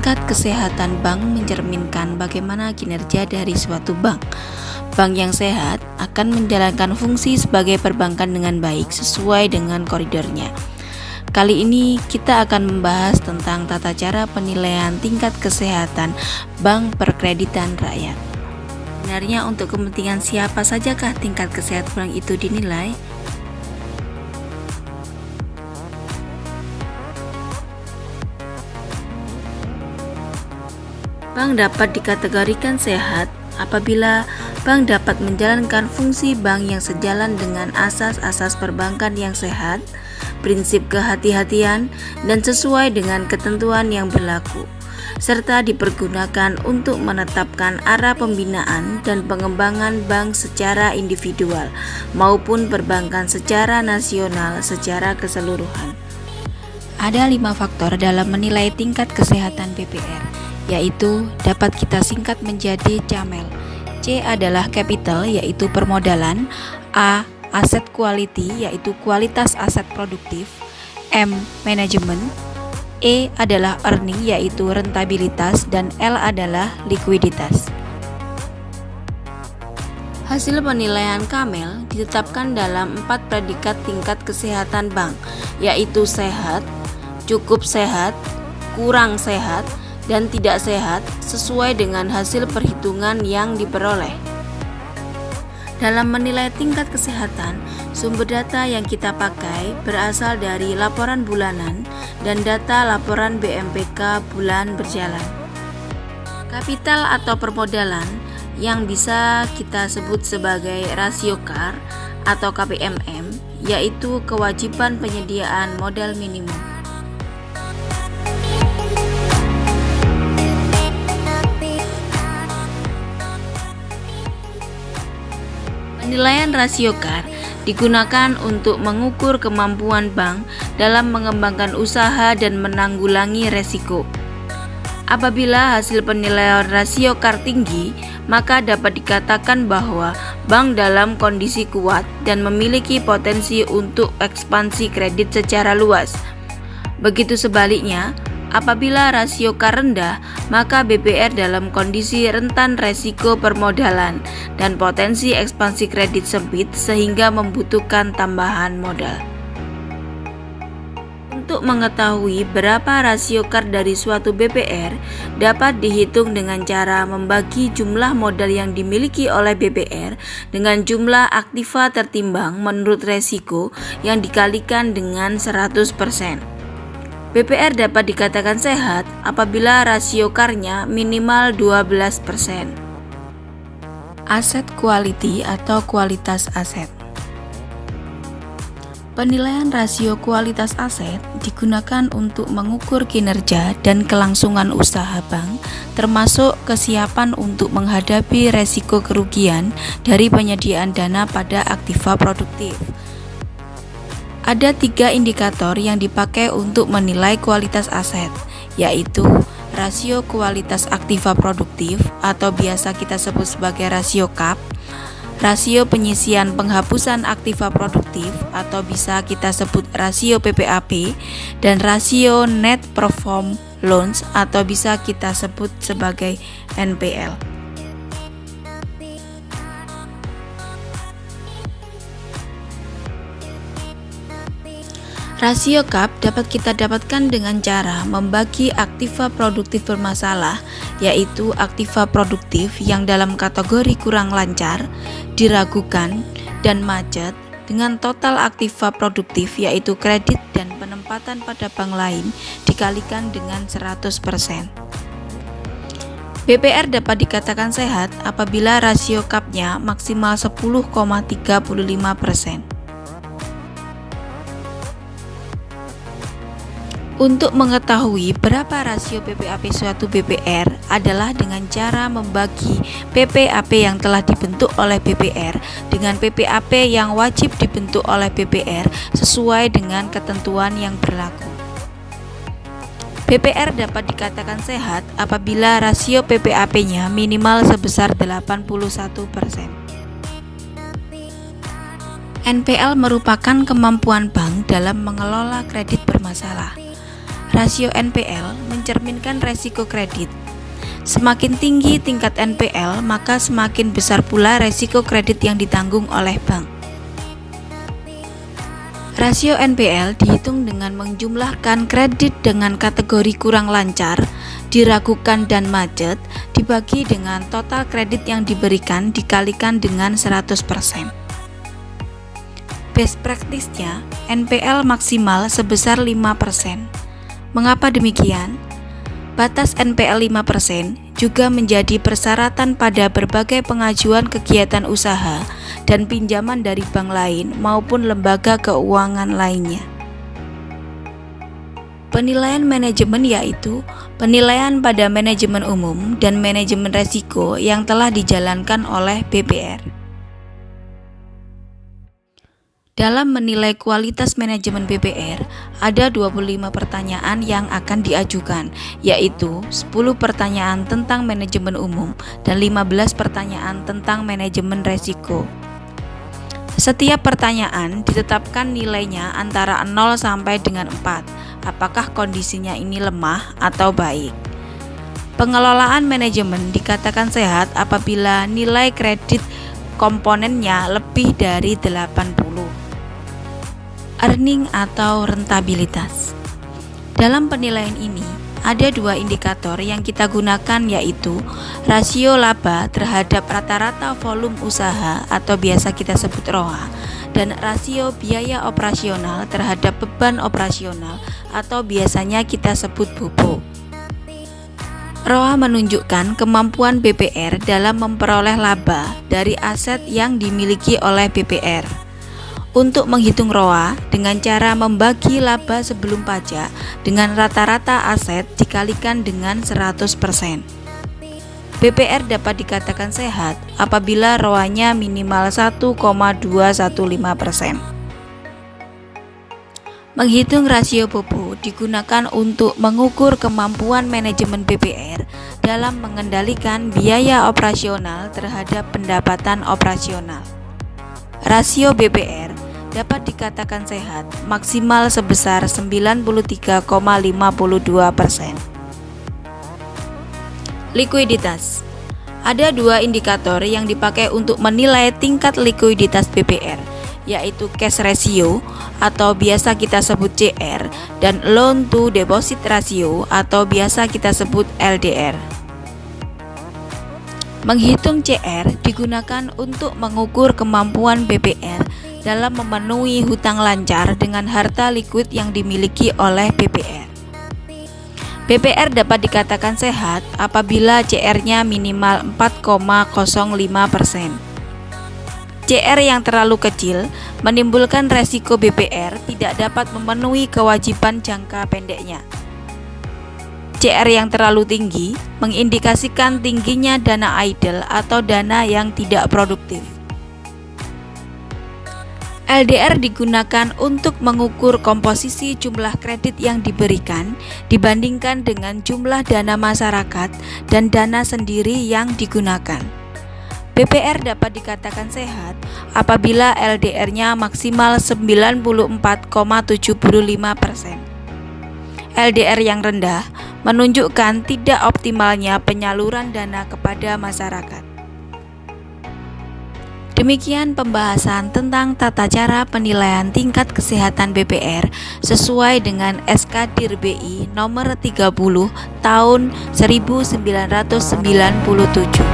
tingkat kesehatan bank mencerminkan bagaimana kinerja dari suatu bank. Bank yang sehat akan menjalankan fungsi sebagai perbankan dengan baik sesuai dengan koridornya. Kali ini kita akan membahas tentang tata cara penilaian tingkat kesehatan bank perkreditan rakyat. Sebenarnya untuk kepentingan siapa sajakah tingkat kesehatan bank itu dinilai? Bank dapat dikategorikan sehat apabila bank dapat menjalankan fungsi bank yang sejalan dengan asas-asas perbankan yang sehat, prinsip kehati-hatian, dan sesuai dengan ketentuan yang berlaku, serta dipergunakan untuk menetapkan arah pembinaan dan pengembangan bank secara individual maupun perbankan secara nasional secara keseluruhan. Ada 5 faktor dalam menilai tingkat kesehatan BPR, yaitu dapat kita singkat menjadi CAMEL. C adalah capital, yaitu permodalan. A, asset quality, yaitu kualitas aset produktif. M, management. E adalah earning, yaitu rentabilitas, dan L adalah likuiditas. Hasil penilaian CAMEL ditetapkan dalam 4 predikat tingkat kesehatan bank, yaitu sehat, cukup sehat, kurang sehat, dan tidak sehat sesuai dengan hasil perhitungan yang diperoleh. Dalam menilai tingkat kesehatan, sumber data yang kita pakai berasal dari laporan bulanan dan data laporan BMPK bulan berjalan. Kapital atau permodalan yang bisa kita sebut sebagai rasio CAR atau KPMM, yaitu kewajiban penyediaan modal minimum. Penilaian rasio CAR digunakan untuk mengukur kemampuan bank dalam mengembangkan usaha dan menanggulangi resiko. Apabila hasil penilaian rasio CAR tinggi, maka dapat dikatakan bahwa bank dalam kondisi kuat dan memiliki potensi untuk ekspansi kredit secara luas. Begitu sebaliknya, apabila rasio CAR rendah, maka BPR dalam kondisi rentan resiko permodalan dan potensi ekspansi kredit sempit sehingga membutuhkan tambahan modal. Untuk mengetahui berapa rasio CAR dari suatu BPR dapat dihitung dengan cara membagi jumlah modal yang dimiliki oleh BPR dengan jumlah aktiva tertimbang menurut resiko yang dikalikan dengan 100%. BPR dapat dikatakan sehat apabila rasio CAR-nya minimal 12%. Aset quality atau kualitas aset. Penilaian rasio kualitas aset digunakan untuk mengukur kinerja dan kelangsungan usaha bank, termasuk kesiapan untuk menghadapi resiko kerugian dari penyediaan dana pada aktiva produktif. Ada 3 indikator yang dipakai untuk menilai kualitas aset, yaitu rasio kualitas aktiva produktif atau biasa kita sebut sebagai rasio KAP, rasio penyisian penghapusan aktiva produktif atau bisa kita sebut rasio PPAP, dan rasio net perform loans atau bisa kita sebut sebagai NPL. Rasio CAP dapat kita dapatkan dengan cara membagi aktiva produktif bermasalah, yaitu aktiva produktif yang dalam kategori kurang lancar, diragukan, dan macet, dengan total aktiva produktif yaitu kredit dan penempatan pada bank lain dikalikan dengan 100%. BPR dapat dikatakan sehat apabila rasio CAP-nya maksimal 10,35%. Untuk mengetahui berapa rasio PPAP suatu BPR adalah dengan cara membagi PPAP yang telah dibentuk oleh BPR dengan PPAP yang wajib dibentuk oleh BPR sesuai dengan ketentuan yang berlaku. BPR dapat dikatakan sehat apabila rasio PPAP-nya minimal sebesar 81%. NPL merupakan kemampuan bank dalam mengelola kredit bermasalah. Rasio NPL mencerminkan resiko kredit. Semakin tinggi tingkat NPL, maka semakin besar pula resiko kredit yang ditanggung oleh bank. Rasio NPL dihitung dengan menjumlahkan kredit dengan kategori kurang lancar, diragukan dan macet, dibagi dengan total kredit yang diberikan dikalikan dengan 100%. Best practice-nya, NPL maksimal sebesar 5%. Mengapa demikian? Batas NPL 5% juga menjadi persyaratan pada berbagai pengajuan kegiatan usaha dan pinjaman dari bank lain maupun lembaga keuangan lainnya. Penilaian manajemen yaitu penilaian pada manajemen umum dan manajemen resiko yang telah dijalankan oleh BPR. Dalam menilai kualitas manajemen BPR, ada 25 pertanyaan yang akan diajukan, yaitu 10 pertanyaan tentang manajemen umum dan 15 pertanyaan tentang manajemen resiko. Setiap pertanyaan ditetapkan nilainya antara 0 sampai dengan 4. Apakah kondisinya ini lemah atau baik? Pengelolaan manajemen dikatakan sehat apabila nilai kredit komponennya lebih dari 80. Earning atau rentabilitas. Dalam penilaian ini, ada dua indikator yang kita gunakan, yaitu rasio laba terhadap rata-rata volume usaha atau biasa kita sebut ROA, dan rasio biaya operasional terhadap beban operasional atau biasanya kita sebut BOBO. ROA menunjukkan kemampuan BPR dalam memperoleh laba dari aset yang dimiliki oleh BPR. Untuk menghitung ROA dengan cara membagi laba sebelum pajak dengan rata-rata aset dikalikan dengan 100%. BPR dapat dikatakan sehat apabila ROA-nya minimal 1,215%. Menghitung rasio BOBO digunakan untuk mengukur kemampuan manajemen BPR dalam mengendalikan biaya operasional terhadap pendapatan operasional. Rasio BPR dapat dikatakan sehat maksimal sebesar 93,52%. Likuiditas. Ada dua indikator yang dipakai untuk menilai tingkat likuiditas BPR, yaitu cash ratio atau biasa kita sebut CR dan loan to deposit ratio atau biasa kita sebut LDR. Menghitung CR digunakan untuk mengukur kemampuan BPR dalam memenuhi hutang lancar dengan harta likuid yang dimiliki oleh BPR. BPR dapat dikatakan sehat apabila CR-nya minimal 4,05%. CR yang terlalu kecil menimbulkan resiko BPR tidak dapat memenuhi kewajiban jangka pendeknya. CR yang terlalu tinggi mengindikasikan tingginya dana idle atau dana yang tidak produktif. LDR digunakan untuk mengukur komposisi jumlah kredit yang diberikan dibandingkan dengan jumlah dana masyarakat dan dana sendiri yang digunakan. BPR dapat dikatakan sehat apabila LDR-nya maksimal 94,75%. LDR yang rendah menunjukkan tidak optimalnya penyaluran dana kepada masyarakat. Demikian pembahasan tentang tata cara penilaian tingkat kesehatan BPR sesuai dengan SK Dir BI nomor 30 tahun 1997.